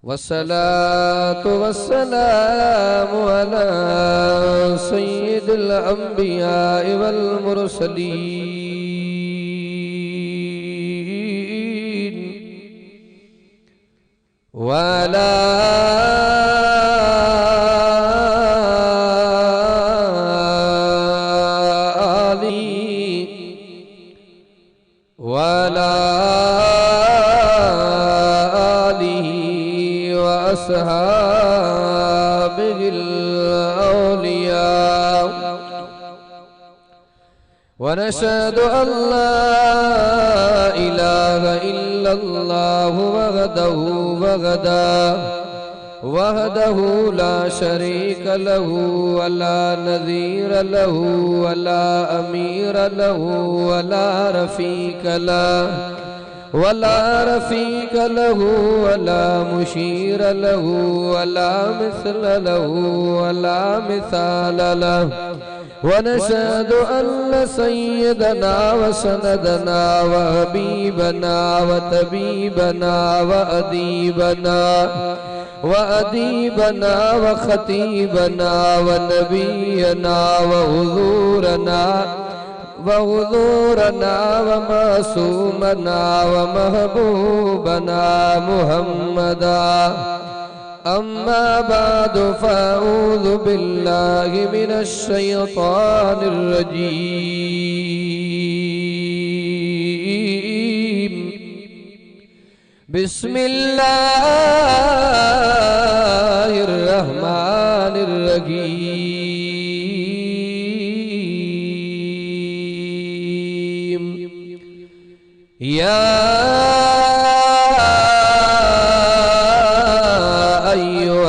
वस्सलातु वस्सलामु अला सय्यिदिल अंबिया वल मुरसलीन वअला अस्हाबिल औलिया वनशहदु अल्ला इलाहा इल्लल्लाहु वहदहु ला शरीक लहु वला नज़ीर लहु वला अमीर लहु वला रफ़ीक लहु वला रफ़ीक लहु वला मुशीर लहु वला मिस्ल लहु वला मिसाल लहु वनशहदु अन्न सय्यदना व सनदना व हबीबना व तबीबना व अदीबना व खतीबना व नबीना व हुज़ूरना व मासूमना व महबूबना मुहम्मदा अम्मा बादु फ़अऊज़ु बिल्लाहि मिनश शैतानिर रजीम बिस्मिल्लाहिर रहमानिर रहीम या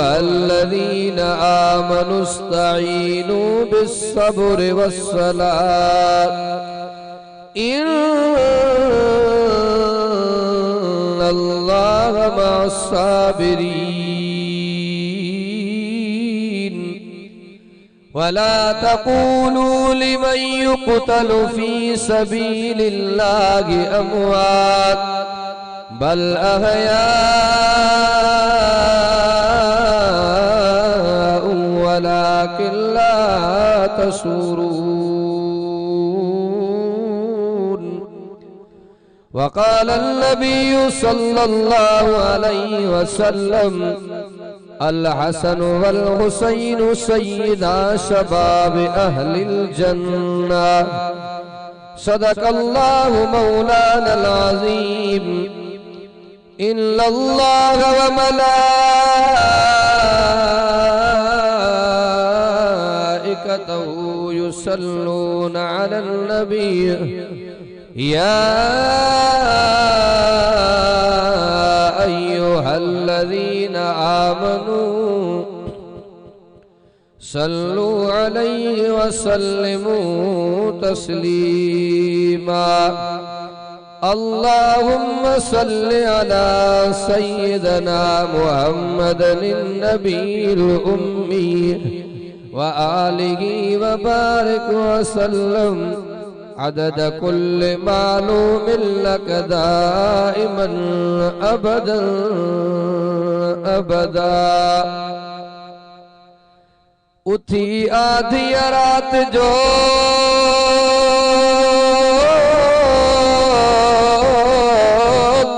अय्युहल्लज़ीना आमनुस्तईनु बिस्सब्रि वस्सलात इन्नल्लाहा मअस्साबिरीन वला तक़ूलू लिमन युक़तलु फ़ी सबीलिल्लाहि अमवात बल अहयाउ वलाकिन ला तशऊरून वक़ाल अन्नबिय्यु सल्लल्लाहु अलैहि वसल्लम अल हसन वल हुसैन सय्यदा शबाब अहलिल जन्नह सदक़ल्लाहु मौलानल अज़ीम इन्नल्लाहा व मलाइकतहु युसल्लूना अलन नबिय्य या अय्युहल्लज़ीना आमनू सल्लु अलैहि व सल्लिमू तस्लीमा अल्लाहुम्मा सल्लि अला सय्यिदना मुहम्मदिन नबील उम्मी व आलिहि व बारिक व सल्लम अदद कुल्ल मालूमिन लक दाइमन अबदन अबदा। उठी आधी रात जो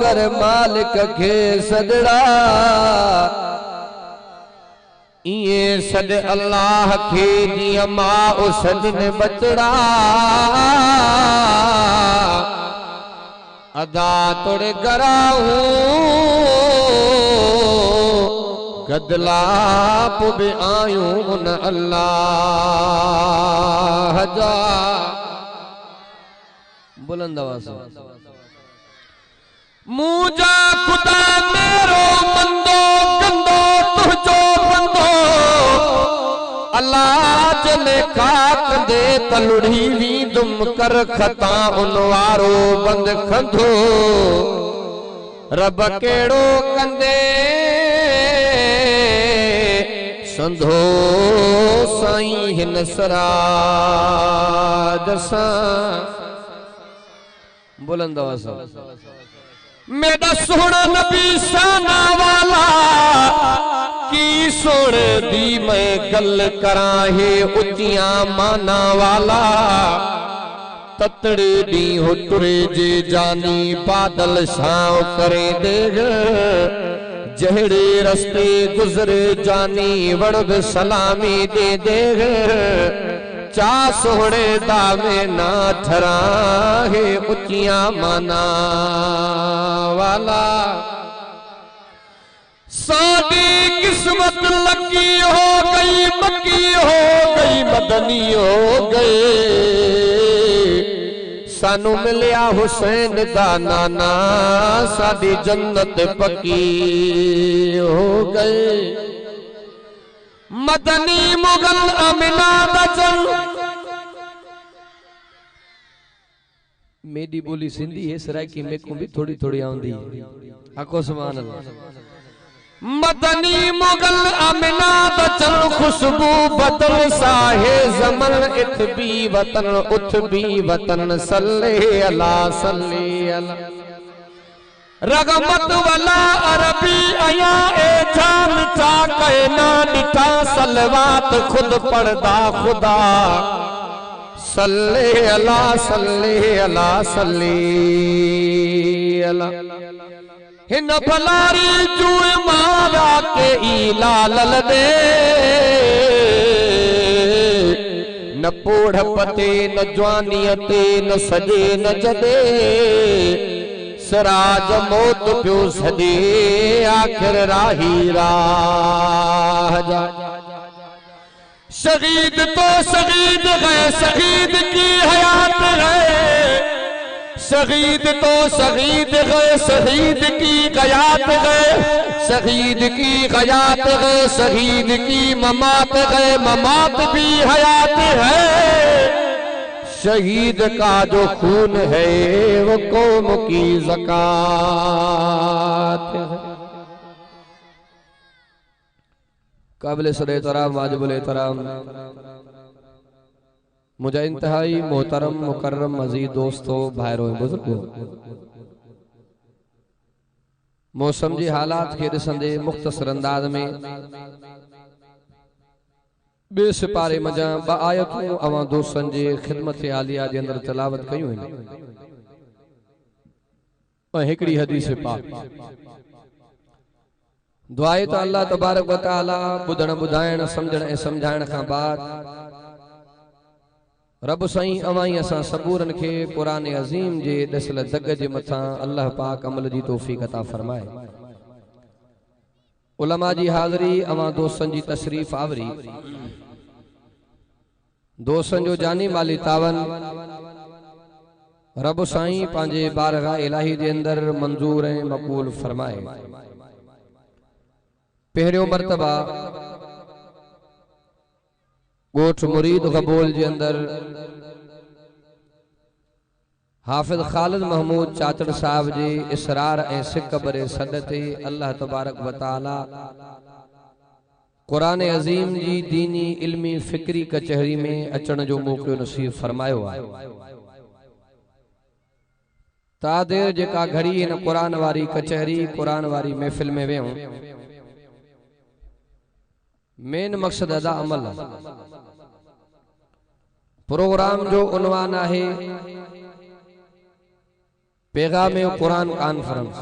कर मालिक खे सदड़ा इए सद अल्लाह खे जीअं मां उसद ने बचड़ा अदा तोड़े गराऊं गदलाप भी आयूं उन अल्लाह जा बुलंद आवाज़ मुझा खुदा मेरो बंदो गंदो तुझो बंदो अल्लाह चले खाक दे तलुड़ी भी दुम कर खता उन वारो बंद खंधो रब केड़ो कंदे संधो साईं हिन सराज सा बुलंद आवाज़ मेरा सोहना नबी शाना वाला दी मैं गल करा है उचिया माना वाला ततड़े दी हो तुरे जे जानी बादल छांव करे देग जहड़े रस्ते गुजरे जानी वड़ सलामी दे देग चा सोहड़े दावे ना ठरा है उचिया माना वाला सादी किस्मत लकी हो गई मक्की हो गई मदनी हो गए सानू मिलिया हुसैन दा नाना सादी जन्नत पक्की हो गए मदनी मुगल अमीना दा चल मेरी बोली सिंधी है सराकी में को भी थोड़ी थोड़ी आउंदी आको सुभान अल्लाह मदनी मुगल अमीना दा चल खुशबू बदल साहे जमन इत भी वतन उठ भी वतन सल्ले अला रगमत वाला अरबी आया ए जान चा कहना निठा सलवात खुद पढ़दा खुदा सल्ले अला हिन भलारी जुए मारा के लाल दे न पोढ़ पते न जवानियते न सजे न जदे सराज मौत पियो सजे आखिर राही राह जा शहीद तो शहीद है शहीद की हयात है शहीद तो शहीद है शहीद की गयात है शहीद की गयात है शहीद की ममात है ममात भी हयात है शहीद का जो खून है वो कौम की ज़कात है। काबिल सदर वाजिबुल एहतराम मुझे इंतहाई मोहतरम मुकर्रम मजीद दोस्तों भाइरों बुजुर्गों मौसम जी हालात के ॾिसंदे मुख्तसर अंदाज में बे सिपारे मजा ब आयतूं अवां दोस्तन जे खिदमत आलिया जे अंदर तिलावत कयूं आहिनि ऐं हिकड़ी हदीस पाक दुआए तो अल्लाह तबारक व तआला बुधण बुधाइण समझण ऐं समझाइण खां बाद रब साईं अवाई असां सबूरन के कुरान अजीम जे दसल दग जे मथा अल्लाह पाक अमल जी तौफीक अता फरमाए। उलमा जी हाज़री अवां दोस्तन जी तशरीफ आवरी दोस्तन जो जानी माली तावन रब साईं पांजे बारगाह इलाही जे अंदर मंजूर ऐं मक़बूल फरमाए। पहरियों मर्तबा गोठ मुरीद गबोल जे अंदर हाफिज खालिद महमूद चाचड़ साहब जे इसरार ऐं सिक बरे सद ते अल्लाह तबारक व तआला कुरान अजीम जी दीनी इल्मी फिक्री कचहरी में अचण जो मौक़ो नसीब फरमायो आहे। तादेर जेका घड़ी इन कुरान वारी कचहरी कुरान वारी महफिल में वेऊं मेन मकसद अदा अमल प्रोग्राम जो उन्वान है पैगाम कुरान कॉन्फ्रेंस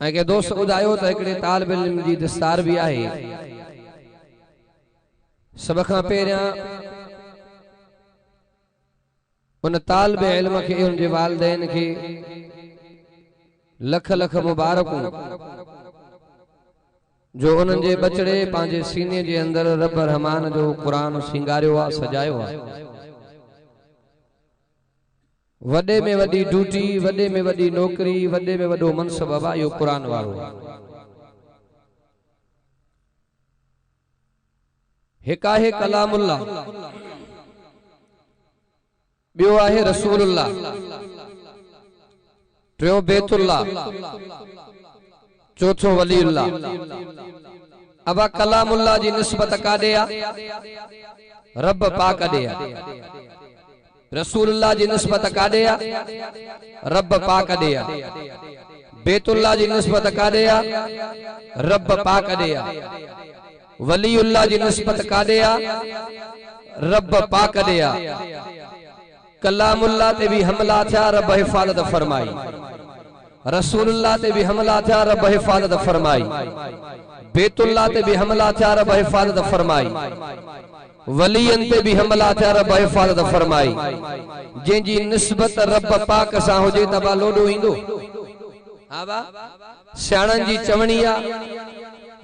के दोस्त ॿुधायो त हिकिड़े तालिब इल्म जी दस्तार भी आहे। सब खां पहिरियां उन तालिब इल्म खे उन जे वालिदैन खे लख लख मुबारकूं जो उन्हनि जे बचड़े पंहिंजे सीने जे अंदर रब रहमान जो कुरान सिंगारियो आहे सजायो आहे। वॾे में वॾी ड्यूटी वॾे में वॾी नौकरी वॾे में वॾो मनसब आहे इहो कुरान वारो। हिकु आहे कलामुल्लाह ॿियो आहे रसूलुल्लाह टियों बैतुल्लाह चौथों वलीउल्लाह। अब कलामुल्लाह जी निस्बत काॾे आहे रब पाक ॾे आहे। रसूलुल्लाह जी निस्बत काॾे आहे रब पाक ॾे आहे। बेतुल्ला जी निस्बत काॾे आ? रब पाक ॾे आ। वलीउल्लाह जी निस्बत काॾे आ? रब पाक ॾे आ। कलामुल्लाह ते भी हमला थिया, रब हिफाज़त फरमाई। रसूलुल्लाह ते भी हमला थिया, रब हिफाज़त फरमाई। बेतुल्लाह ते भी हमला थिया, रब हिफाज़त फरमाई। वलियन ते भी हमला थिया, रब हिफाज़त फरमाई। जंहिंजी निस्बत रब पाक सां हुजे त बा लोॾो ईंदो। हा बा सियाणनि जी चवणी आ,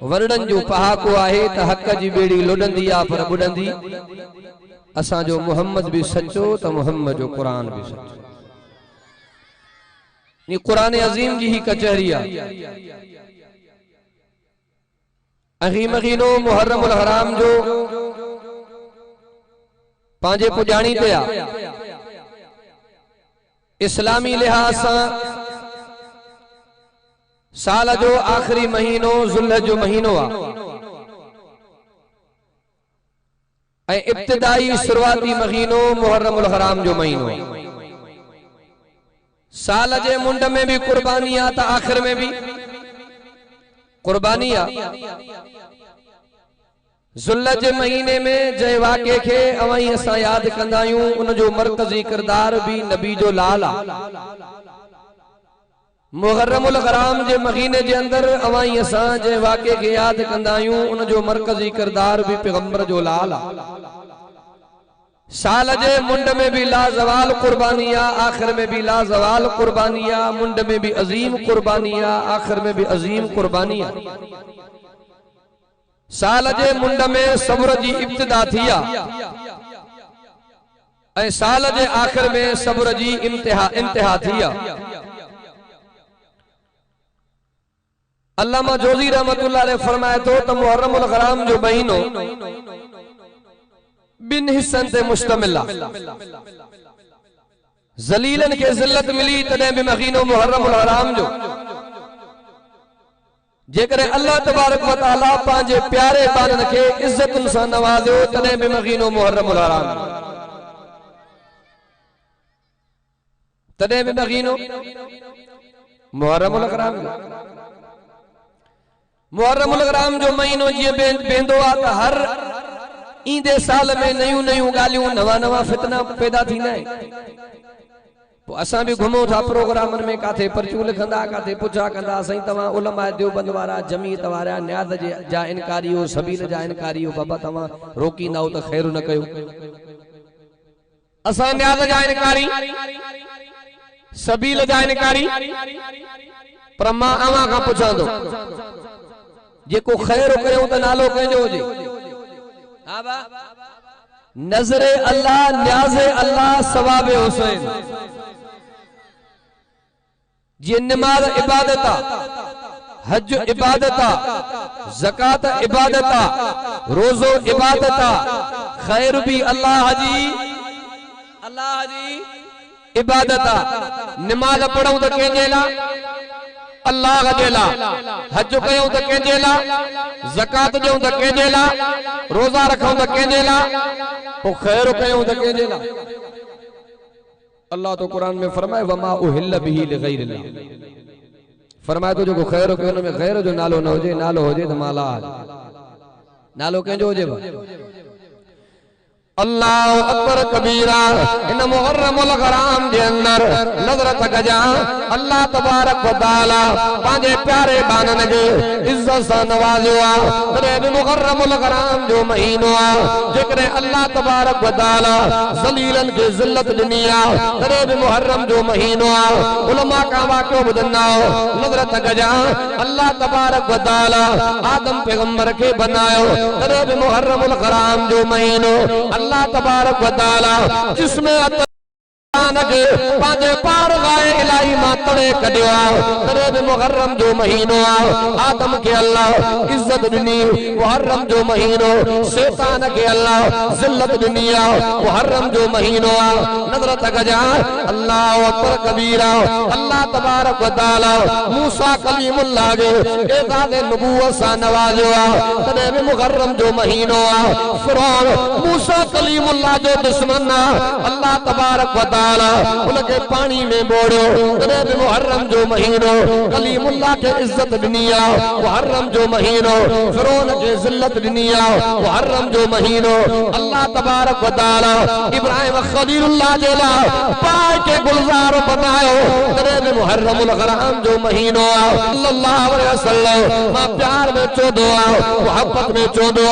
वरड़न जो पहाको आहे त हक जी बेड़ी लोॾंदी आ पर ॿुॾंदी। असांजो मोहम्मद भी सचो त मोहम्मद जो कुरान भी सचो। ये कुरान अजीम जी ही कचहरी आ। अही महीनो मुहर्रमुल हराम जो पांजे पुजाणी ते आ। इस्लामी लिहाज सां साल जो आखिरी महीनो ज़ुल्हज जो महीनो आ। इब्तिदाई शुरुआती महीनो मुहर्रमुल हराम जो महीनो। साल जे मुंड में भी कुर्बानी आ त आखिर में भी कुर्बानी आ। ज़ुल्हज जे महीने में जंहिं वाक़े खे अवई असां याद कंदा आहियूं, उन जो मरकज़ी किरदार भी नबी जो लाल आ। मुहर्रमुल हराम जे महीने जे अंदर अवई असां जंहिं वाक़े खे याद कंदा आहियूं, उन जो मरकज़ी किरदार भी पैगंबर जो लाल आ। साल जे मुंड में भी लाजवाल कुर्बानी आ, आखिर में भी लाजवाल कुर्बानी आ। मुंड में भी अजीम कुर्बानी आ, आखिर में भी अजीम कुर्बानी आ। साल जे मुंड में सब्र जी इब्तिदा थी आ, ऐं साल जे आखिर में सब्र जी इंतहा थी आ। अल्लामा जोज़ी रहमतुल्लाह अलैह फरमाए तो त मुहर्रमुल हराम जो महीनो बिन हिस्सन ते मुश्तमिल आ। ज़लीलन के ज़िल्लत मिली तॾहिं भी महीनो मुहर्रमुल हराम जो। जेकर अल्लाह तबारक व तआला पांजे प्यारे बारन के इज्जतुन सां नवाज़ियो तॾहिं भी महीनो मुहर्रमुल हराम। तॾहिं भी महीनो मुहर्रमुल हराम जो। मुहर्रमुल हराम जो महीनो जीअं वेंदो आ त हर ईंदे साल में नयूं नयूं ॻाल्हियूं, नवा नवा फितना पैदा थींदा आहिनि। पोइ असां भी घुमूं था प्रोग्रामनि में, काथे पर्चियूं लिखंदा, काथे पुछा कंदा, साईं तव्हां उलमा देवबंद वारा, जमीयत वारा, न्याज़ जा इनकारियो, सबील जा इनकारियो, बाबा तव्हां रोकींदा त ख़ैर न कयो। असां न्याज़ जा इनकारी, सबील जा इनकारी, पर मां अवां खां पुछां थो, जेको ख़ैर कयूं त नालो कंहिंजो हुजे? हा बा नज़रे अल्लाह, न्याज़े अल्लाह, सवाबे हुसैन। जी नमाज इबादत आ, हज इबादत आ, ज़कात इबादत आ, रोज़ो इबादत आ, खैर भी अल्लाह जी इबादत आ। नमाज पढ़ूं त कंहिंजे लाइ? अल्लाह जे लाइ। हज कयूं त कंहिंजे लाइ? ज़कात ॾियूं त कंहिंजे लाइ? रोज़ा रखूं त कंहिंजे लाइ? पोइ खैर कयूं त कंहिंजे लाइ? अल्लाह तो कुरान में फरमाए वमा उहिल्ल बिही लिगैरिल्लाह। फरमाए तो जेको खैर कयो उन में गैर जो नालो न हुजे, नालो हुजे त माला नालो कंहिंजो हुजे। अल्लाह अकबर कबीरा। इन मुहर्रमुल हराम जे अंदर नज़र तक जा अल्लाह तबारक व तआला पांजे प्यारे बानन के इज्जत सां नवाज़ियो आ। तॾहिं बि मुहर्रमुल हराम जो महीनो आ। जेकॾहिं अल्लाह तबारक व तआला ज़लीलन खे ज़िल्लत ॾिनी आ, तॾहिं बि मुहर्रम जो महीनो आ। उलमा का वाक़ियो ॿुधंदा नज़र तक जा अल्लाह तबारक व तआला आदम पैगंबर खे बनायो, तॾहिं बि मुहर्रमुल हराम जो महीनो अल्लाह तबारक व तआला जिसमें पांजे पार गाए इलाही मां तड़े कढियो आ। तॾहिं बि मुहर्रम जो महीनो आ। आदम के अल्लाह इज्जत ॾिनी, मुहर्रम जो महीनो। शैतान के अल्लाह ज़िल्लत ॾिनी आ, मुहर्रम जो महीनो आ। नज़र तक जा अल्लाह अकबर कबीरा। अल्लाह तबारक व तआला मूसा कलीमुल्लाह के एज़ाज़ नबूवत सां नवाज़ियो आ, तॾहिं बि मुहर्रम जो महीनो आ। फ़िरौन मूसा कलीमुल्लाह जो दुश्मन अल्लाह तबारक व तआला उनके पानी में बोड़ो। जनाब मुहर्रम जो महीनो कलीमुल्लाह के इज्जत दुनिया, मुहर्रम जो महीनो फिरौन के जिल्लत दुनिया, मुहर्रम जो महीनो अल्लाह तबारक व तआला इब्राहिम खलीलुल्लाह जेला पाक के गुलजार बनायो। जनाब मुहर्रमुल हराम जो महीनो सल्लल्लाहु अलैहि वसल्लम मां प्यार में चोदो मोहब्बत में चोदो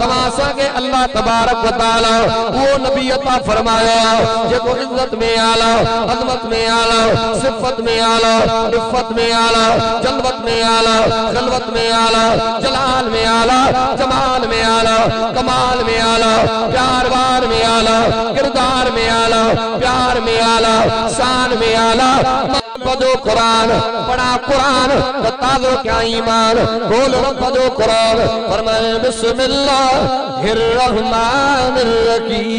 तमाशा के अल्लाह तबारक व तआला वो नबी अता फरमाया जो इज्जत में आला, अजमत में आला, सिफत में आला, इफ्फत में आला, जलवत में आला, खलवत में आला, जलाल में आला, जमाल में आला, कमाल में आला, प्यारवार में आला, किरदार में आला, प्यार में आला, शान में आला। पढ़ो कुरान, पढ़ा कुरान ताजो क्या ईमान, बोल पढ़ो कुरान फरमाए बिस्मिल्लाहिर रहमानिर रहीम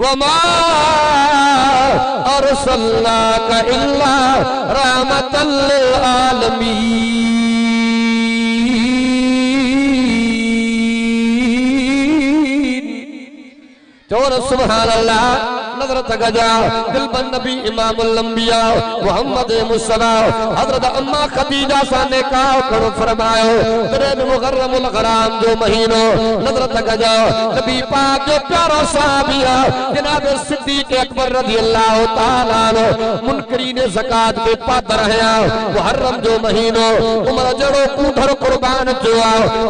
वमा अरसलनाका इल्ला रहमतल लिल आलमीन। चोर सुभान अल्लाह नजर तगजा दिल बन नबी इमामुल अंबिया मोहम्मद मुस्तफा हजरत अम्मा खदीजा साने का करो फरमायो तेरे मुहर्रमुल हराम जो महीनो नजर तगजा नबी पाक जो प्यारा साहबिया जनाब सिद्दीक अकबर रज़ियल्लाहु ताला अन्हु मुनकरीन ज़कात के पात्र है। मुहर्रम जो महीनो उमर जड़ो कूधर कुर्बान जो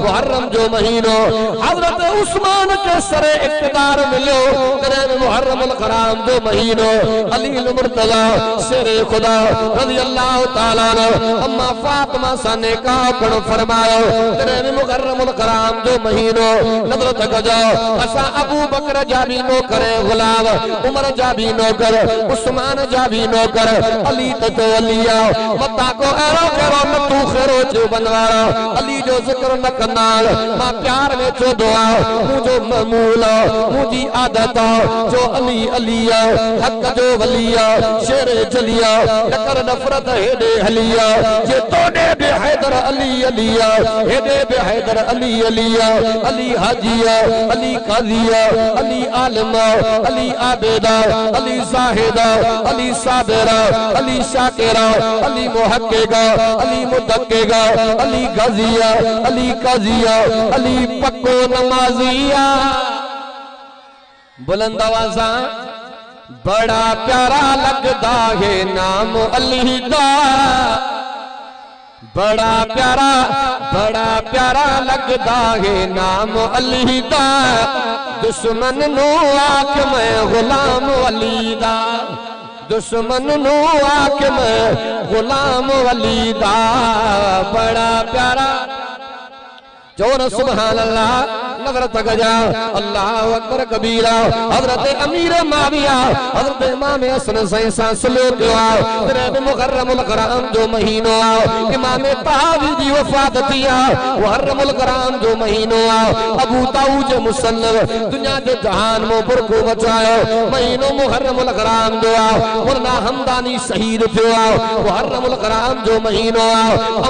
मुहर्रम जो महीनो हजरत उस्मान के सरे इक़्तिदार मिलो तेरे मुहर्रमुल हराम जो महीनो अली मुर्तजा शेरे खुदा रज़ियल्लाहु ताला अन्हु अम्मा फातिमा साने का करो फरमायो तेरे मुहर्रमुल हराम जो महीनो नजर तगजा असा अबू बकर जा भी नो करे गुलाम, उमर जा भी नो कर, उस्मान जा भी नो कर, अली तो अलिया मता को एरो करो न तू खैरो जो बनवारा अली जो जिक्र न कनाल मां प्यार में जो दुआ मुझो ममूला मुझी आदत जो अली अलिया हक जो वलिया शेर जलिया टकर नफरत हेडे हलिया जे तोने बे हैदर अली अलिया हेडे बे हैदर अली अलिया अली हाजिया अली काजिया अली आलिमा अली आबेदा अली जाहिदा अली साबिरा अली शाकिरा अली मुहक्किका अली मुदक्किका अली गाजिया अली काजिया अली पक्को नमाजिया। बुलंद आवाज़ा बड़ा प्यारा लगदा है नाम अली दा, बड़ा प्यारा लगदा है नाम अली दा, दुश्मन नो आख मैं गुलाम अली दा, दुश्मन नो आख मैं गुलाम अली दा। बड़ा प्यारा जोर सुभान अल्लाह नजर तगजा अल्लाह अकबर कबीरा हजरत अमीर माविया हजरत इमाम हसन सही सांसलो तेरे मुहर्रमुल हराम जो महीनो इमाम तावी दी वफात दिया मुहर्रमुल हराम जो महीनो अबू दाऊद मुसन्नफ दुनिया के जहान में बुरको बचायो महीनो मुहर्रमुल हराम जो मुन्ना हमदानी शहीद थियो मुहर्रमुल हराम जो महीनो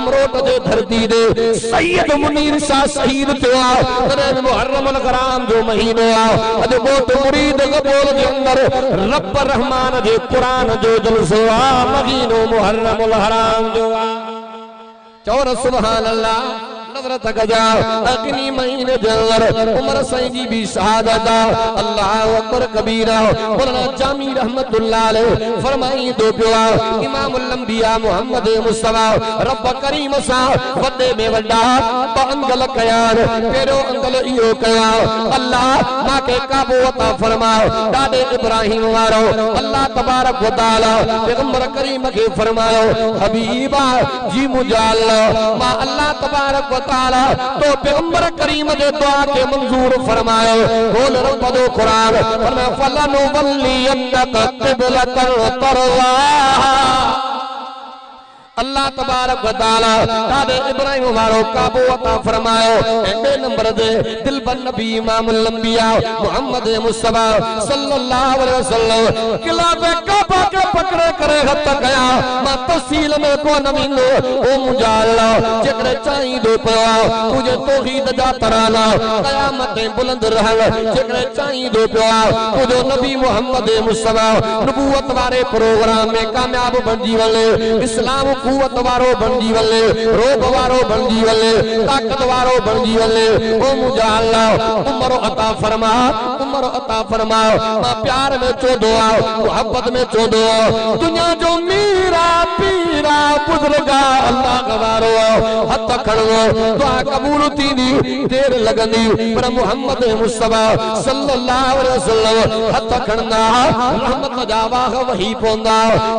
अमरोट दे धरती दे सैयद मुनीर शहीद थियो तेरे मुहर्रमुल हराम जो महीनो अज बोत मुरीद कबूल के अंदर रब रहमान जे कुरान जो जलसो महीनो मुहर्रमुल हराम जो चौर सुभान अल्लाह नजर तगजा अग्नि महीने जल्लर उमर सही जी भी शहादत अल्लाह अकबर कबीरा मौलाना जामी रहमतुल्लाह अलैह फरमाई दो पिया इमामुल अंबिया मोहम्मद मुस्तफा रब करीम सा वडे में वडा अंगल कयान पेरो अंगल इयो कया अल्लाह मां के काबू अता फरमाओ दादे इब्राहिम वारो अल्लाह तबारक व तआला पैगंबर करीम के फरमायो हबीबा जी मुजाल मां अल्लाह तबारक व तआला तो पैगंबर करीम दे दुआ के मंजूर फरमायो बोल रब दो कुरान फरमाया फलनु वल्लियन्नका क़िबलतन तरवा अल्लाह तबारक व तआला तादे इब्राहिम वारो काबू अता फरमायो एंडे नंबर दे दिल बन नबी इमामुल अंबिया मोहम्मद मुस्तफा सल्लल्लाहु अलैहि वसल्लम किला पे काबा के पकड़े करे हथ कया मां तफसील में को न विंदो ओ मुंहिंजा अल्लाह जेकॾहिं चाहींदो पियो तुंहिंजे तौहीद जा तराना क़यामत ताईं बुलंद रहल जेकॾहिं चाहींदो पियो तुंहिंजो नबी मोहम्मद मुस्तफा नबूवत वारे प्रोग्राम में कामयाब बणजी वञे इस्लाम कुवत वारो बणजी वञे रोब वारो बणजी वञे ताकत वारो बणजी वञे ओ मुंहिंजा अल्लाह उम्र अता फरमा मां प्यार में चोदो मोहब्बत में चोदो दुनिया जो मीरा पीरा बुजुर्गा अल्लाह गवारो हथ खड़ो दुआ कबूल थींदी देर लगंदी पर मोहम्मद मुस्तफा सल्लल्लाहु अलैहि वसल्लम हथ खड़ना रहमत जा वाह वही पोंदा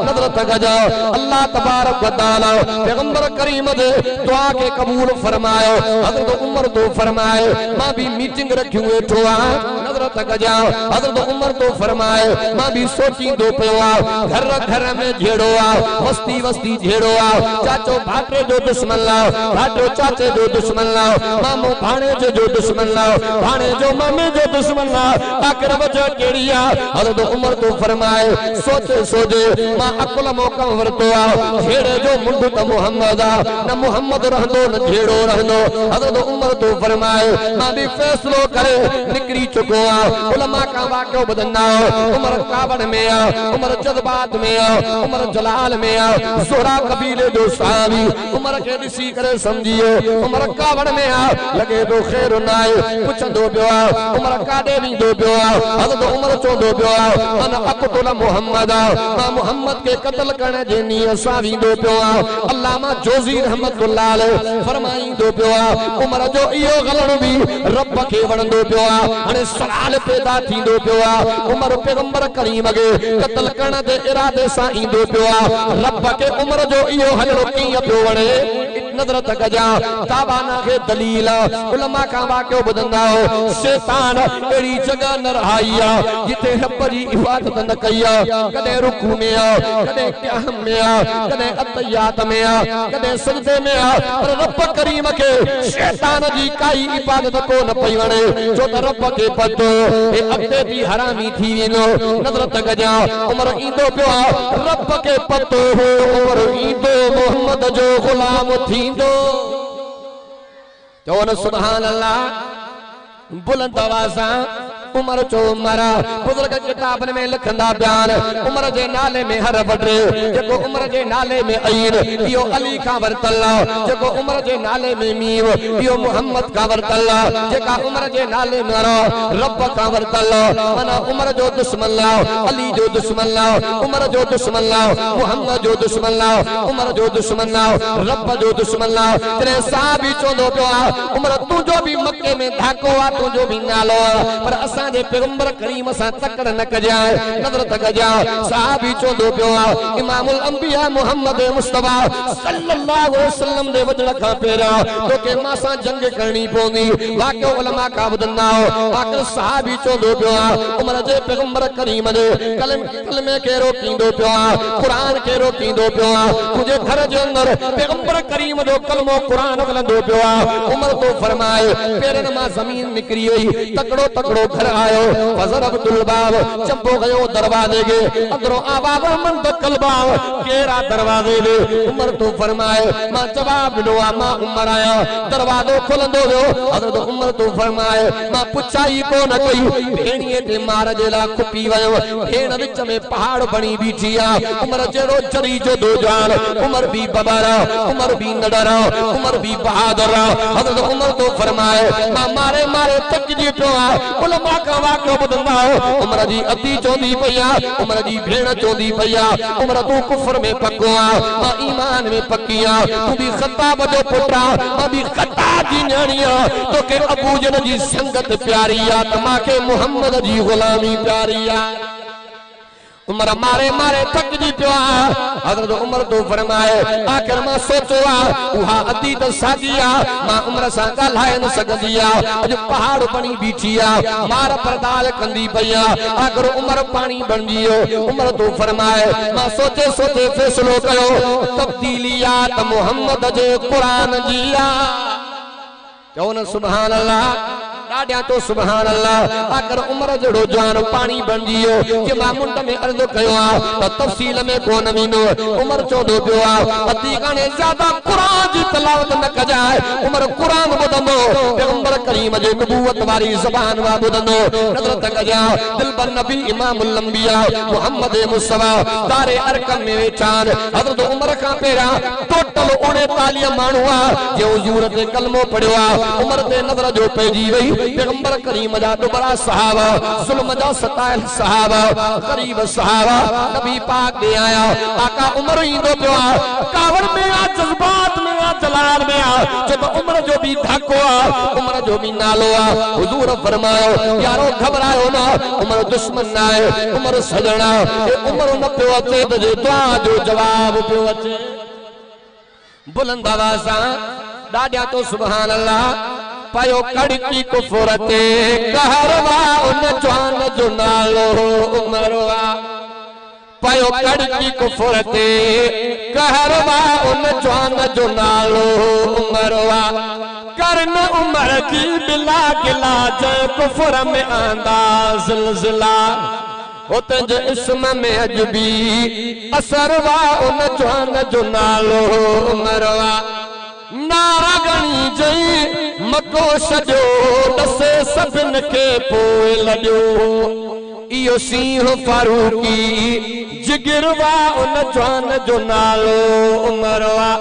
नजर तक जा अल्लाह तबारक व तआला पैगंबर करीम दे दुआ के कबूल फरमायो हजरत उमर तो फरमाए मां भी मीटिंग रखियो वेठो नजर तक जा हजरत उमर तो फरमाए मां भी सोची दो पियो घर घर में झेड़ो वस्ती वस्ती झेड़ो चाचो भाटे जो दुश्मन लाओ भाटो चाचे जो दुश्मन लाओ मामो भाणे जो दुश्मन लाओ भाणे जो मामे जो दुश्मन लाओ आखिर वजह केड़ी हजरत उमर तो फरमाए सोचे सोचे मां अकुल मौका वरतो झेड़े जो मुंड त मोहम्मद न मोहम्मद रहंदो न झेड़ो रहंदो हजरत उमर तो फरमाए मां भी फैसलो करे निकरी चुको उलमा का वाक्यो बदलना उमर कावड़ में उमर जज्बात में उमर जलाल में जोरा कबीले जो सावी उमर के दिसी करे समझिए उमर कावड़ में लगे तो खैर नाए पुछंदो पियो उमर काडे भी दो पियो हजरत उमर चोंदो पियो अन अक़तुल मोहम्मद मां मोहम्मद के कत्ल करने जे नियत सावी दो पियो अल्लामा जोजी रहमतुल्लाह अलैहि फरमाई दो पियो उमर जो इयो गलण भी रब के वणंदो पियो हने सवाल पैदा थींदो पियो उमर पैगंबर करीम के कत्ल करने दे इरादे सां ईंदो पियो रब के उमर जो इयो हलड़ो कीअं पियो वणे नजर तक जा ताबाना के दलील उलमा का वाक्यो बुधंदा हो शैतान एड़ी जगह न रहाई जिथे रब जी इबादत न कई कदे रुकू में कदे क़याम में कदे अतयात में कदे सजदे में पर रब करीम के शैतान जी काई इबादत को न पई वणे जो त रब के पतो ए अॻिते भी हरामी थी वेंदो नजर तक जा उमर ईंदो पियो रब के पतो हो उमर ईंदो मोहम्मद जो गुलाम थींदो चवनि सुभान अल्लाह बुलंद आवाज़ उमर चो उमर बुजुर्ग किताबन में लिखंदा बयान उमर जे नाले में हर वडे जेको उमर जे नाले में अईन इयो अली का वरतल्ला जेको उमर जे नाले में मीव इयो मोहम्मद का वरतल्ला जेका उमर जे नाले में रब का वरतल्ला माना उमर जो दुश्मन लाओ अली जो दुश्मन लाओ उमर जो दुश्मन लाओ मोहम्मद जो दुश्मन लाओ उमर जो दुश्मन लाओ रब जो दुश्मन लाओ तेरे साहबी चोंदो पियो उमर तू जो भी मक्के में धाको आ तू जो भी नालो पर जे पैगंबर करीम सा तकड़ न कजाए नजर तक जा साहबी चोंदो पियो इमामुल अंबिया मोहम्मद मुस्तफा सल्लल्लाहु अलैहि वसल्लम दे वजण का पेरा तो के मां सा जंग करनी पोंदी वाक्यो उलमा का बुधंदा आखिर साहबी चोंदो पियो उमर जे पैगंबर करीम दे कलमे के रोकींदो पियो कुरान के रोकींदो पियो तुझे घर जे अंदर पैगंबर करीम जो कलमो कुरान हलंदो पियो उमर तो फरमाए पेरन मां जमीन निकरी वई तकड़ो तकड़ो घर आयो फजर अब्दुल बाब चंपो गयो दरवाजे के अंदरों आवाज मंद कलबाव केरा दरवाजे दे उमर तो फरमाए मां जवाब ॾिनो मां उमर आया दरवाजो खुलंदो वियो हज़रत उमर तो फरमाए मां पुछाई को न कई भेणीअ ते मार जे ला खुपी वयो भेण विच में पहाड़ बणी बीठी आ उमर जड़ो जड़ी जो दो जान उमर भी बबारा उमर भी नडरा उमर भी बहादुर हज़रत उमर तो फरमाए मां मारे मारे तक जी पियो उलमा का वाक्यो बुधंदा उमर जी अती चोंदी पया उमर जी भेण चोंदी पया उमर तू कुफर में पक्को मां ईमान में पक्की तू भी खत्ताब जो पुटा मां भी खत्ताब जी न्याणिया तो के अबू जन जी संगत प्यारी आ त माके मोहम्मद जी गुलामी प्यारी आ उमर मारे मारे थक जी पियो हज़रत उमर तो फरमाए आखिर मां सोचो उहा अदी त साजी मां उमर सां ॻाल्हाए न सघंदी अॼु पहाड़ बणी बीठी मार परदाल कंदी पई आखिर उमर पानी बणजी वियो उमर तो फरमाए मां सोचे सोचे फैसलो कयो तब्दीली त मोहम्मद जे कुरान जी चओ न सुभान अल्लाह डाडिया तो सुभान अल्लाह आकर उमर जड़ो जान पानी बन जियो कि मामुंड में अर्ज कयो आ तफसील में कोन मीनो उमर चोदो पियो आ अती गाने ज्यादा कुरान जी तिलावत न कजाए उमर कुरान बुधंदो पैगंबर करीम जे नबूवत वाली ज़बान वा बुधंदो नजर तक जा दिल पर नबी इमामुल अंबिया मोहम्मद मुस्तफा तारे अरकम में वेचान हजरत उमर का पेरा टोटल 39 मानू आ जे हुजूर ते कलमो पढ़ियो आ उमर ते नजर जो पेजी वई पैगंबर करीम जा दुबरा सहाबा जुल्म जा सतायल सहाबा गरीब सहाबा नबी पाक दे आया आका उमर इंदो पियो आ कावड़ में आ जज्बात में आ जलाल में आ जब उमर जो भी धक्को आ उमर जो भी नालो आ हुजूर फरमायो यारो घबरायो ना उमर दुश्मन ना है उमर सजना उमर न पियो अचे जे दुआ जो जवाब पियो अचे बुलंद आवाज़ डाडिया तो सुभान अल्लाह पायो कड़की कुफर ते कहरवा उन जवान जो नालो उमरवा पायो कड़की कुफर ते कहरवा उन जवान जो नालो उमरवा करन उमर की बिला गिला जे कुफर में आंदा ज़िलज़िला होते जो इस्म में अजबी असरवा उन जवान जो नालो उमरवा नारा गणी जई मको सजो दसे सभिन के पोए लड्यो इयो सिंह फारूकी जिगरवा उन जवान जो नालो उमरवा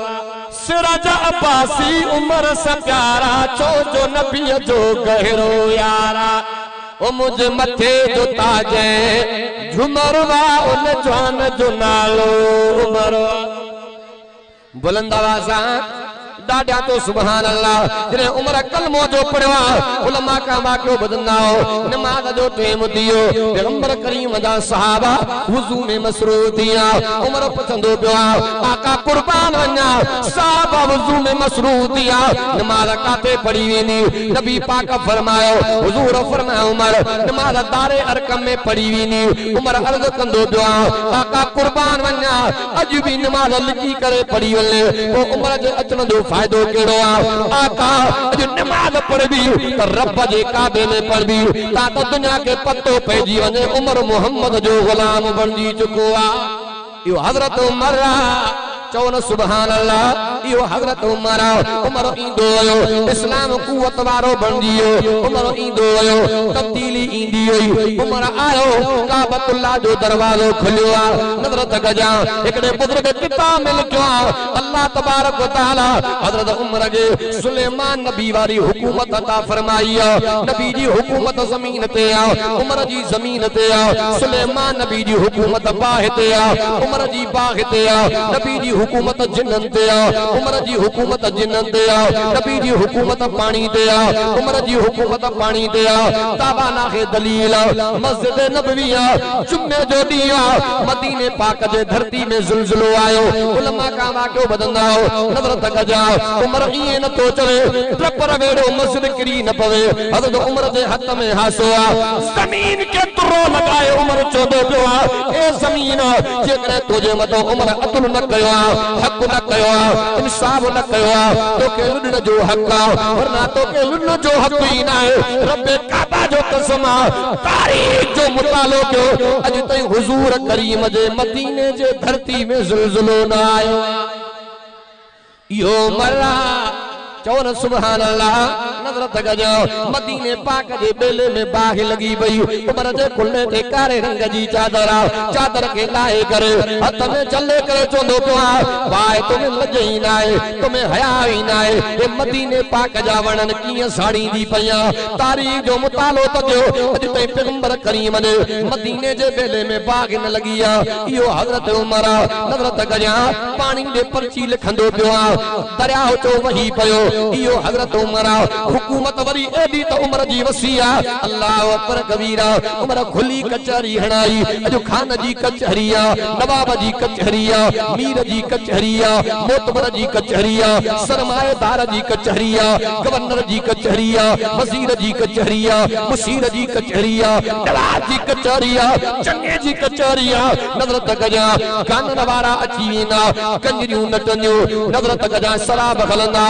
सिराज अब्बासी उमर से प्यारा छो जो नबी जो गहरो यारा ओ मुझे मथे जो ताजे झुमरवा उन जवान जो नालो उमरवा बुलंद आवाज़ डाडिया तो सुभान अल्लाह जिने उमर कलमो जो पढ़वा उलमा का वाक्यो बदनाओ नमाज जो टेम दियो पैगंबर करीम दा सहाबा वुजू में मसरूफ थिया उमर पसंदो पियो आका कुर्बान वन्या सहाबा वुजू में मसरूफ थिया नमाज काते पढ़ी वेनी नबी पाक फरमायो हुजूर फरमाया उमर नमाज दारे अरकम में पढ़ी वेनी उमर अर्ज कंदो पियो आका कुर्बान वन्या अज भी नमाज लिखी करे पढ़ी वले ओ उमर जे अचन दो फायदो केड़ो आका जो नमाज पढ़बी तो रब जे काबे में पढ़बी ता तो दुनिया के पत्तो पेजी वने उमर मोहम्मद जो गुलाम बणजी चुको आ यो हजरत उमर चौन सुभान अल्लाह यो हजरत उमर उमर इंदो आयो इस्लाम कुवत वारो बणजियो उमर इंदो आयो तब्दीली इंदी हुई उमर आयो काबतुल्लाह जो दरवाजो खुलियो आ नजर तक जा एकड़े बुजुर्ग किताब में लिखयो अल्लाह तबारक व तआला हजरत उमर के सुलेमान नबी वाली हुकूमत अता फरमाई नबी जी हुकूमत जमीन ते आ उमर जी जमीन ते आ सुलेमान नबी जी हुकूमत बाह ते आ उमर जी बाह ते आ नबी जी हुकूमत जिन्नन ते आ उमर जी हुकूमत जिन्नन ते आ नबी जी हुकूमत पानी ते आ उमर जी हुकूमत पानी ते आ ताबाना के दलील मस्जिद नबविया जुम्मे जो दिया मदीने पाक जे धरती में ज़ुलज़ुलो आयो उलमा का वाक्यो बदंदाओ नजर तक जा उमर ये न तो चले ट्रपर वेड़ो मस्जिद किरी न पवे हजरत उमर जे हथ में हासो आ जमीन के तुरो लगाए उमर चोदो पियो ए जमीन जेकरे तुझे मतो उमर अतुल न कयो हक न कयो इंसाफ न कयो तो के लुन जो हक वरना तो के लुन जो हक ही ना है रब्बे काबा जो कसम तारीख जो मुतालो कयो अज तई हुजूर करीम जे मदीने जे धरती में ज़ुलज़ुलो न आयो यो मरा चौन सुभान अल्लाह नजर तक जाओ मदीने पाक जे बेले में बाह लगी वई उमर जे कुल्ले ते कारे रंग जी चादर के लाए करे हथ में चले करे चोंदो पियो भाई तुम्हें लजई ना है तुम्हें हया ही ना है ए मदीने पाक जा वणन किए साड़ी दी पया तारीख जो मुतालो तो जो अज तई पैगंबर करीम ने मदीने जे बेले में बाग न लगिया यो हजरत उमर नजर तक जा पानी दे पर्ची लिखंदो पियो दरिया चो वही पयो यो हजरत उमर हुकूमत वरी एडी तो उमर जी वसिया अल्लाह अकबर कबीरा उमर खुली कचहरी हणाई अजो खान जी कचहरिया नवाब जी कचहरिया मीर जी कचहरिया मोतबर जी कचहरिया सरमाएदार जी कचहरिया गवर्नर जी कचहरिया वजीर जी कचहरिया मुशीर जी कचहरिया नवाब जी कचहरिया चंगे जी कचहरिया नजर तक जा कानन वारा अची वेंदा कंजरियूं नटंदियूं नजर तक जा शराब हलंदा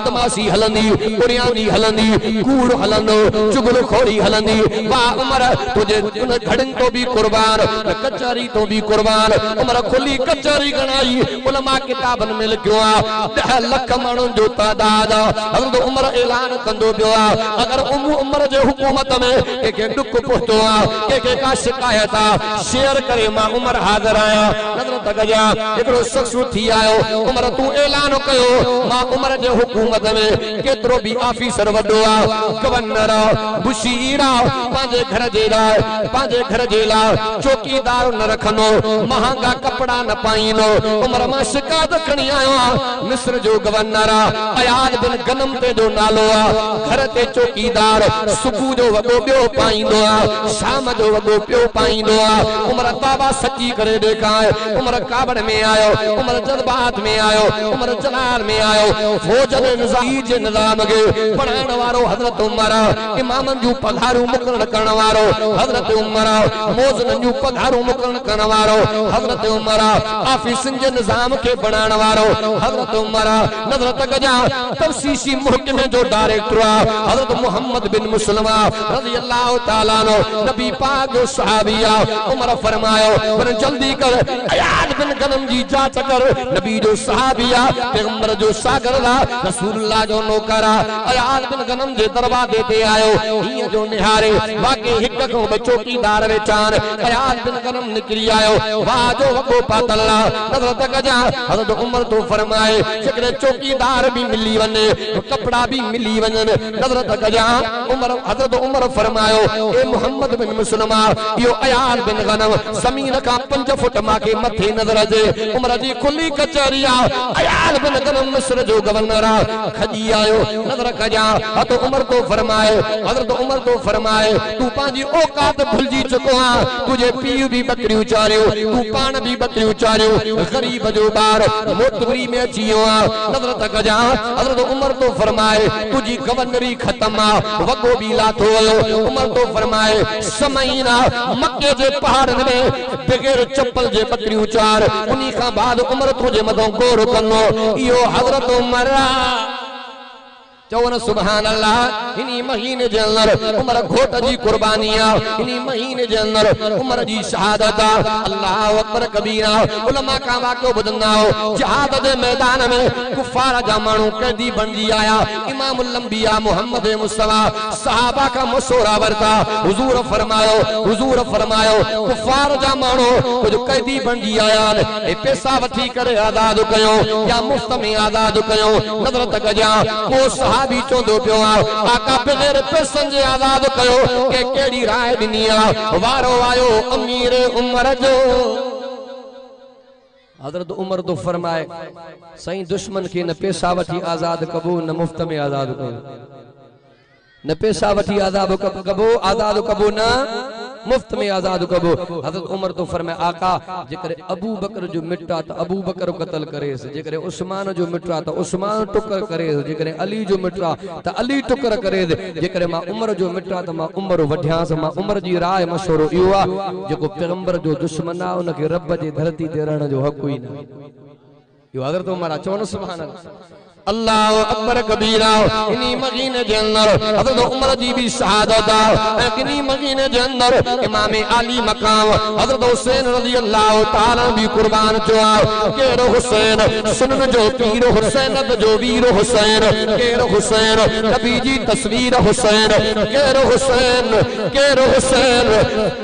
बदमाशी हलंदी कुरियानी हलंदी कूड़ हलंदो चुगलखोरी हलंदी वाह उमर तुझे उन घड़न तो भी कुर्बान कचहरी तो भी कुर्बान उमर खुली कचहरी गणाई उलमा किताबन में लिखियो आ 10 लाख माण्हुनि जो तादाद हज़रत उमर ऐलान कंदो पियो आ अगर उमर जे हुकूमत में के दुख पहुतो आ के का शिकायत आ शेयर करे मां उमर हाजिर आया नजर तकजा एकड़ो शख्स थी आयो उमर तू ऐलान कयो मां उमर जे हुकूमत में केतरो भी ऑफिसर वडो आ गवर्नर बुशीरा पांजे घर जे ला चौकीदार न रखनो महंगा कपड़ा न पाइनो उमर मां शिकायत खणी आयो मिस्र जो गवर्नर अयाद बिन गनम ते जो नालो आ घर ते चौकीदार सुबह जो वगो पियो पाइंदो आ शाम जो वगो पियो पाइंदो आ उमर बाबा सच्ची करे देखाए उमर काबड़ में आयो उमर जज्बात में आयो उमर जलाल में आयो फौज जे निजाम के पढ़ाने वारो हजरत उमर इमामन जो पघारू मुकरण करण वारो हजरत उमर मौजन जो पघारू मुकरण करण वारो हजरत उमर ऑफिसन जे निजाम के बनाने वारो हजरत उमर नजर तक जा तफसीसी महकमे जो डायरेक्टर हजरत मोहम्मद बिन मुसलमा रज़ी अल्लाह तआला अन्हु नबी पाक जो सहाबिया उमर फरमायो पर जल्दी कर अयाद बिन गनम जी जांच कर नबी जो सहाबिया पैगंबर जो शागिर्द रसूलुल्लाह जो नौकर अयाद बिन गनम जे दरवाजे ते आयो हिय जो निहारे वाके हिक को चौकीदार वेचान अयाद बिन गनम निकली आयो वाह जो वको पातल्ला नजर तक जा हजरत उमर तो फरमाए जेकरे चौकीदार भी मिली वने कपड़ा भी मिली वने नजर तक जा उमर हजरत उमर फरमायो ए मोहम्मद बिन मुसलमा यो अयाद बिन गनम जमीन का 5 फुट माके मथे नजर जे उमर जी खुली कचहरिया अयाद बिन गनम मिस्र जो गवर्नर खजी आयो नजर कजा तो उमर तो फरमाए हजरत उमर तो फरमाए तू पांजी औकात भूलजी चुको आ तुझे पीउ भी बकरियों चारियो तू पान भी बकरियों चारियो गरीब जो बार मोतबरी में अचियो आ नजर तक जा हजरत उमर तो फरमाए तुझी गवर्नरी खत्म आ वगो भी लाथो आयो उमर तो फरमाए समयना मक्के जे पहाड़ में बगैर चप्पल जे बकरियों चार उन्हीं का बाद उमर तुझे मदों गौर कनो यो हजरत उमर चवन सुभान अल्लाह इन्हीं महीने जे अंदर उमर घोट जी कुर्बानिया इन्हीं महीने जे अंदर उमर जी शहादत अल्लाह अकबर कबीरा उलमा का वाक़ो बुधंदा हो जिहाद दे मैदान में कुफार जा मानू कैदी बन जी आया इमामुल अंबिया मोहम्मद मुस्तफा सहाबा का मशवरा वरता हुजूर फरमायो कुफार जा मानू कुछ कैदी बन जी आया ए पैसा वठी करे आजाद कयो या मुफ्त में आजाद कयो नजर तक जा को भी चोंदो पियो आका बगैर पैसन जे आजाद कयो के केड़ी राय दिनी वारो आयो अमीर उमर जो हजरत उमर तो फरमाए सही दुश्मन के न पैसा वठी आजाद कबो न मुफ्त में आजाद कबो न पैसा वठी आजाद कबो न मुफ्त में आजाद कबो हजरत उमर तो फरमाए आका जेकर अबू बकर जो मिटा तो अबू बकर कत्ल करे जेकर उस्मान जो मिटा तो उस्मान टुकर करे जेकर अली जो मिटा तो अली टुकर करे जेकर मां उमर जो मिटा तो मां उमर वढियास मां उमर जी राय मशवरो इयो आ जेको पैगंबर जो दुश्मन आ उनके रब जी धरती ते रहण जो हक ही न यो हजरत उमर चवन सुभान अल्लाह अकबर कबीरा इन्हीं महीने के अंदर हजरत उमर जी भी शहादत इन्हीं महीने के अंदर इमाम आली मकाम हजरत हुसैन रज़ी अल्लाह ताला भी कुर्बान चुआ केरो हुसैन सुनन जो पीर हुसैन जो वीर हुसैन केरो हुसैन नबी जी तस्वीर हुसैन केरो हुसैन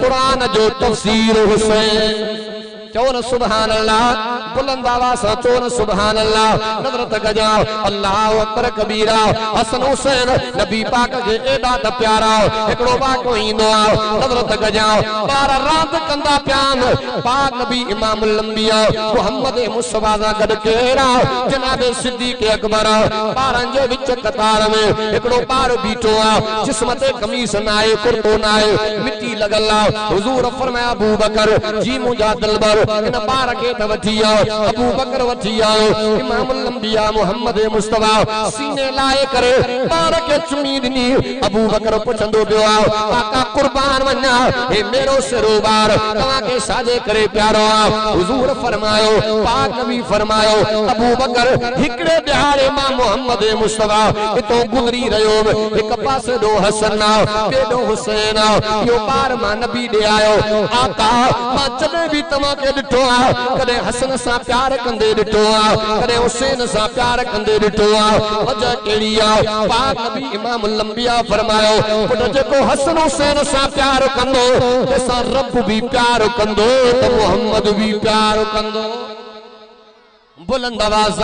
कुरान जो तफसीर हुसैन चौन सुभान अल्लाह बुलंद आवाज से चौन सुभान अल्लाह नजर तक जाओ अल्लाह अकबर कबीरा हसन हुसैन नबी पाक के एडा त प्यारा एकड़ो वाको इंदो नजर तक जाओ बार रात कंदा प्यान पाक नबी इमामुल अंबिया मोहम्मद मुस्तफा दा गड केरा जनाब सिद्दीक अकबर बारन जे विच कतार में एकड़ो बार बीठो जिस्म ते कमीज नाए कुर्तो नाए मिट्टी लगल हुजूर फरमाया अबू बकर जी मुजा दिलबर इन बार के वठी आओ अबू बकर वठी आओ इमामुल अंबिया मोहम्मद मुस्तफा सीने लाए करे बार के चुमी दिनी अबू बकर पुछंदो पियो आका कुर्बान वन्ना हे मेरो सरोबार तवा के साजे करे प्यारो हुजूर फरमायो पाक नबी फरमायो अबू बकर हिकड़े दिहाड़े मां मोहम्मद मुस्तफा इतो गुजरी रयो एक पासे दो हसन केडो हुसैन यो बार मां नबी दे आयो आका मां जदे भी तवा के डिठो कदे हसन सा प्यार कंदे डिठो कदे हुसैन सा प्यार कंदे डिठो वजह केड़ी पाक नबी इमाम लंबिया फरमायो पुट जेको हसन हुसैन सा प्यार कंदो जैसा रब भी प्यार कंदो तो मोहम्मद भी प्यार कंदो बुलंद आवाज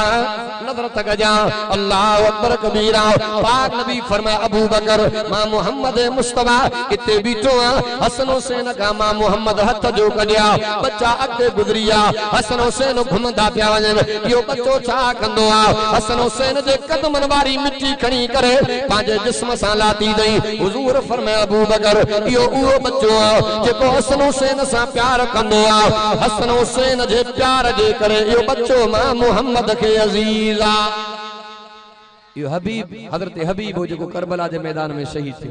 नजर तक जा अल्लाह अकबर कबीरा पाक नबी फरमाया अबू बकर मां मोहम्मद मुस्तफा इते बीठो हसन हुसैन का मां मोहम्मद हथ जो कढिया बच्चा अगे गुजरिया हसन हुसैन घुमंदा पिया वजन यो बच्चो छा कंदो हसन हुसैन जे कदमन वारी मिट्टी खणी करे पांजे जिस्म सा लाती दई हुजूर फरमाया अबू बकर यो उहो बच्चो जेको हसन हुसैन सा प्यार कंदो हसन हुसैन जे प्यार जे करे यो बच्चो मोहम्मद के अजीजा यो हबीब हजरत हबीब हो जो करबला के मैदान में शहीद थे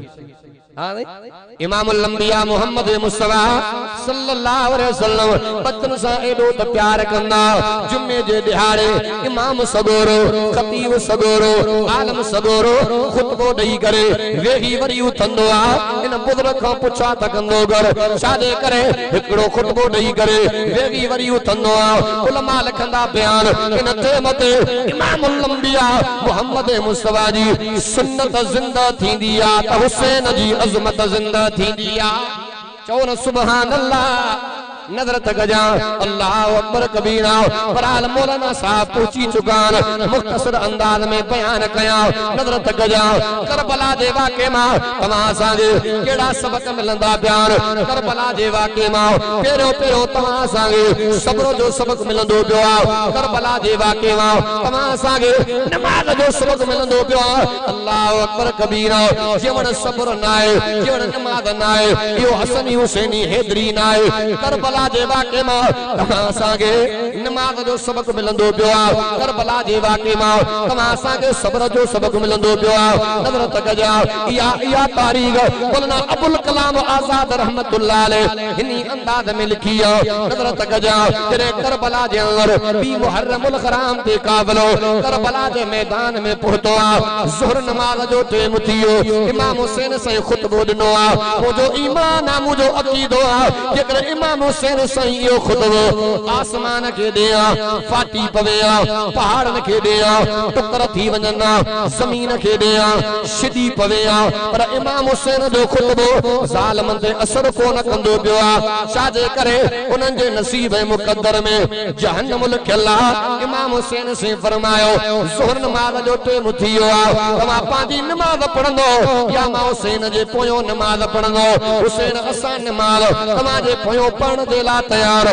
इमामुल अंबिया मोहम्मद मुस्तफा सल्लल्लाहु अलैहि वसल्लम बचन सा एडो त प्यार कंदा जुम्मे जे दिहाड़े इमाम सगोरो खतीब सगोरो आलम सगोरो खुतबो दई करे वेही वरी उथंदो इन बुजुर्ग खां पुछा त कंदो घर शादे करे हिकड़ो खुतबो दई करे वेही वरी उथंदो उलमा लिखंदा बयान इन ते मते इमामुल अंबिया मोहम्मद मुस्तफा जी सुन्नत जिंदा थींदी त हुसैन जी अजमत जिंदा थींदी चौन सुभान अल्लाह नजर तक जा अल्लाह अकबर कबीरा बराल मौलाना साहब पहुंची चुकान मुख्तसर अंदाज में बयान कया नजर तक जा करबला दे वाक़े मां तमा सागे केड़ा सबक मिलंदा बयान करबला दे वाक़े मां पेरो पेरो तमा सागे सब्र जो सबक मिलंदो पियो करबला दे वाक़े मां तमा सागे नमाज जो सबक मिलंदो पियो अल्लाह अकबर कबीरा जीवन सब्र नाए जीवन नमाज नाए यो हसनी हुसैनी हैदरी नाए करबला जे वाक़े मां तमा सागे नमाज जो सबक मिलंदो पियो करबला जे वाक़े मां तमा सागे सब्र जो सबक मिलंदो पियो नजर तक जा या तारीख बोलना अबुल कलाम आजाद रहमतुल्लाह अलैहि इन्ही अंदाज में लिखी नजर तक जा तेरे करबला जे अंदर बी मुहर्रमुल हराम ते काबलो करबला जे मैदान में पहुंचो ज़ोहर नमाज जो टाइम थियो इमाम हुसैन से खुतबो दिनो मुजो ईमान मुजो अकीदो जेकर इमाम हुसैन सही यो खुतबो आसमान के दिया फाटी पवे पहाड़ के दिया टुकर थी वजना जमीन के दिया शिदी पवे पर इमाम हुसैन जो खुतबो जालिमन ते असर को न कंदो पियो छाजे करे उनन जे नसीब मुकद्दर में जहन्नम लिखला इमाम हुसैन से फरमायो ज़ोहर नमाज जो टाइम थियो तमा पांजी नमाज पढ़ंदो या मां हुसैन जे पोयो नमाज पढ़ंदो हुसैन असा नमाज तमा जे पोयो पढ़न दे ला तैयार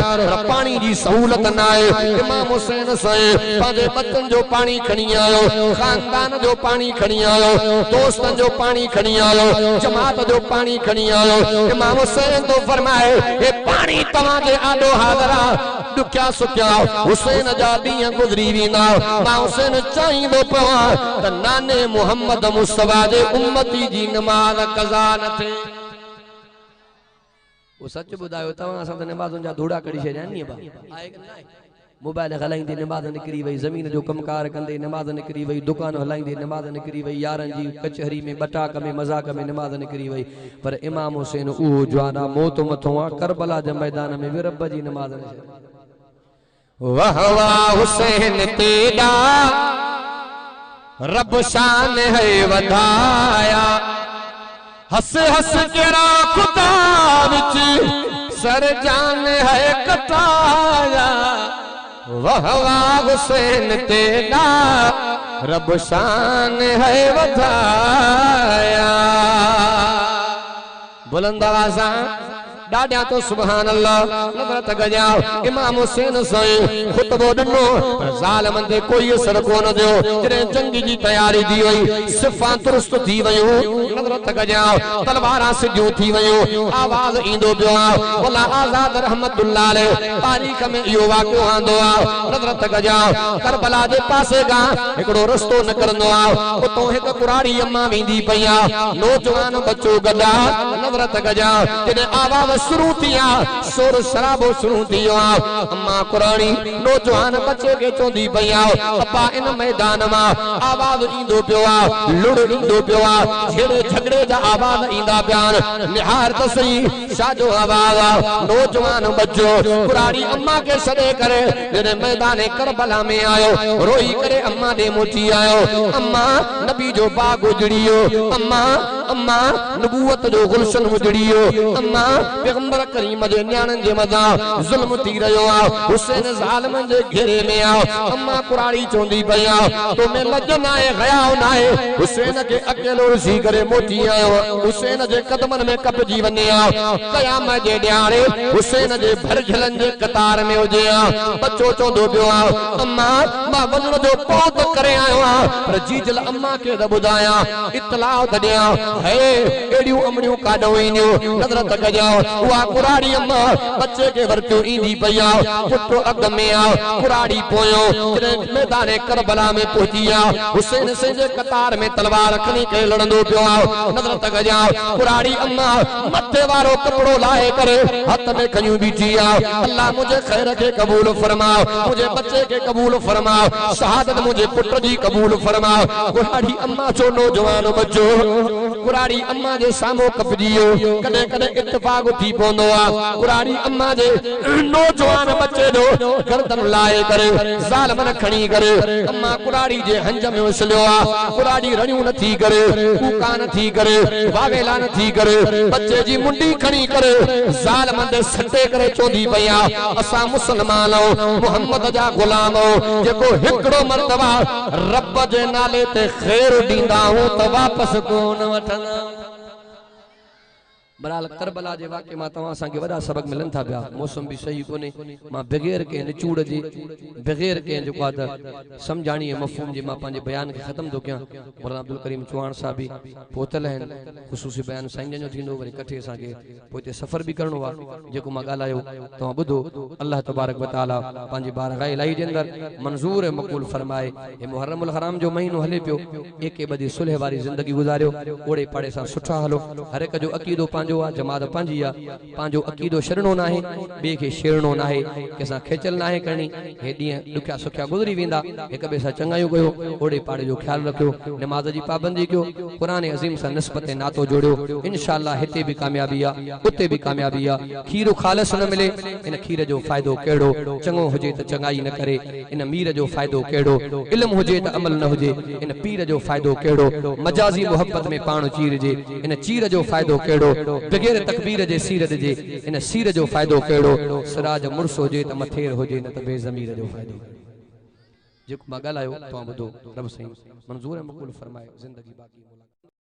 पानी जी सहूलत ना है इमाम हुसैन से पांजे बच्चन जो पानी खणी आयो खानदान जो पानी खणी आयो दोस्तन जो पानी खणी आयो जमात जो पानी खणी आयो इमाम हुसैन तो फरमाए ए पानी तवा के आडो हाजरा दुख्या सुख्या हुसैन जा दी गुजरी वीना मां हुसैन चाहिंदो पवा त नाने मोहम्मद मुस्तफा जे उम्मती जी नमाज कज़ा न थे वो सच बुधायो तवा असा नमाज़ुन जा धूड़ा कड़ी छे जानी बा आए कि ना मोबाइल हलाइंदे नमाज निकरी वई जमीन जो कमकार कंदे नमाज निकरी वई दुकान हलाइंदे नमाज निकरी वई यारन जी कचहरी में बटाक में मजाक में नमाज निकरी वई पर इमाम हुसैन ऊ जवाना मौत मथो करबला जे मैदान में रब जी नमाज वाह वाह हुसैन तेरा रब शान है वधाया हस हस केरा खुदा विच सर जान है कटाया वाह वाह हुसैन तेरा रब शान है वधाया बुलंद आवाज़ डाडिया तो सुभान अल्लाह नजर तक गया इमाम हुसैन साईं खुतबो दनो ज़ालिमन दे कोई असर कोन दियो जरे जंग जी तैयारी दी हुई सिफा दुरुस्त थी वयो नजर तक गया तलवारा सिजू थी वयो आवाज इंदो पियो वला आजाद रहमतुल्लाह अलैह तारीख में इहो वाक़ो आंदो नजर तक गया करबला दे पासे गा एकड़ो रस्तो निकरंदो उतो एक कुराड़ी अम्मा वेंदी पई नौजवान बच्चो गदा नजर तक गया जने आवाज शुरू थिया शोर शराबो शुरू थियो अम्मा कुरानी नौजवान बच्चे के चोंदी पई अब्बा इन मैदान मा आवाज इंदो पियो लुड़ इंदो पियो छेड़े झगड़े जा आवाज इंदा प्यान निहार त सही साजो आवाज नौजवान बच्चो कुराड़ी अम्मा के सदे करे जने मैदान करबला में आयो रोई करे अम्मा दे मोची आयो अम्मा नबी जो बाग उजड़ियो अम्मा अम्मा नबूवत जो गुलशन उजड़ियो अम्मा पैगंबर करीम जे न्याणन जे मदा जुल्म थी रयो हुसैन ज़ालिमन जे घेरे में अम्मा कुराड़ी चोंदी पई तो मैं लज नाए गया नाए हुसैन के अकेलो सी करे मोची आयो हुसैन जे कदमन में कपजी वने कयामत जे ड्याणे हुसैन जे भरझलन जे कतार में हुजे बच्चो चोंदो पियो अम्मा मां वञण जो पौत करे आयो पर जीजल अम्मा के द बुधाया इत्तलाह दडिया है एडियो अमड़ियो काडो ईनियो नजर तक जाओ वा कुराड़ी अम्मा बच्चे के वरतो इंदी पया पुटो अग में कुराड़ी पोयो मैदान करबला में पहुंचिया हुसैन से जे कतार में तलवार खणी के लड़ंदो पियो नजर तक जाओ कुराड़ी अम्मा मथे वारो कपड़ो लाए करे हाथ में खयूं बीठी अल्लाह मुझे खैर के कबूल फरमा मुझे बच्चे के कबूल फरमा शहादत मुझे पुत्र जी कबूल फरमा कुराड़ी अम्मा जो नौजवान बच्चो कुराड़ी अम्मा जे सामो कपजियो कदे कदे इत्तेफाक थी पोंदो कुराड़ी अम्मा जे नौजवान बच्चे जो गर्दन लाए करे ज़ालिमन खणी करे अम्मा कुराड़ी जे हंज में उछलियो कुराड़ी रणियो न थी करे कूका न थी करे वावेला न थी करे बच्चे जी मुंडी खणी करे ज़ालिमन दे सटे करे चोंदी पई असा मुसलमान मोहम्मद जा गुलाम जेको हिकड़ो मर्तबा रब जे नाले ते खैर दींदा हूं त वापस कोन वठंदा बराल करबला जे वाक़े मां तवा सा के वडा सबक मिलन था पिया मौसम भी सही कोने मां बगैर के निचूड़ जे बगैर के जो बात समझाणी मफहूम जे मां पांजे बयान के खत्म दो क्या मौलाना अब्दुल करीम चौहान साहब भी पोतल हैं खुसूसी बयान साईं जो थींदो वरी कठे सा के पोते सफर भी करनो वा जेको मां गालायो तो बुधो अल्लाह तबारक व तआला पांजे बारगाह इलाही जे अंदर मंजूर मकबूल फरमाए ए मुहर्रमुल हराम जो महीनो हले पियो एके बदी सुलह वाली जिंदगी गुजारियो ओड़े पाड़े सा सुठा हलो हर एक जो अकीदो जमात पंजी पांजो अकीदो छड़नो ना है बे के छेड़नो ना है केसा खेचल ना है करनी हे दी दुखिया सुखिया गुजरी वेंदा एक बे सा चंगायो कयो ओड़े पाड़े जो ख्याल रखियो नमाज जी पाबंदी कयो कुरान अजीम सा निस्बत नातो जोड़ियो इंशाअल्लाह हिते भी कामयाबी उते भी कामयाबी खीर खालिस न मिले इन खीर जो फायदो केड़ो चंगो हुजे त चंगाई न करे इन मीर जो फायदो केड़ो इल्म हुजे त अमल न हुजे इन पीर जो फायदो केड़ो मजाजी मोहब्बत में पाण चीर जे इन चीर जो फायदो केड़ो बगैर तकबीर जे सीरत जे इन सीर जो फायदो केड़ो सिराज मुर्स होजे त मथेर होजे न त बेज़मीर जो फायदो जेको मां गालायो तो बुधो रब सही मंजूर मकबूल फरमाए जिंदगी बाकी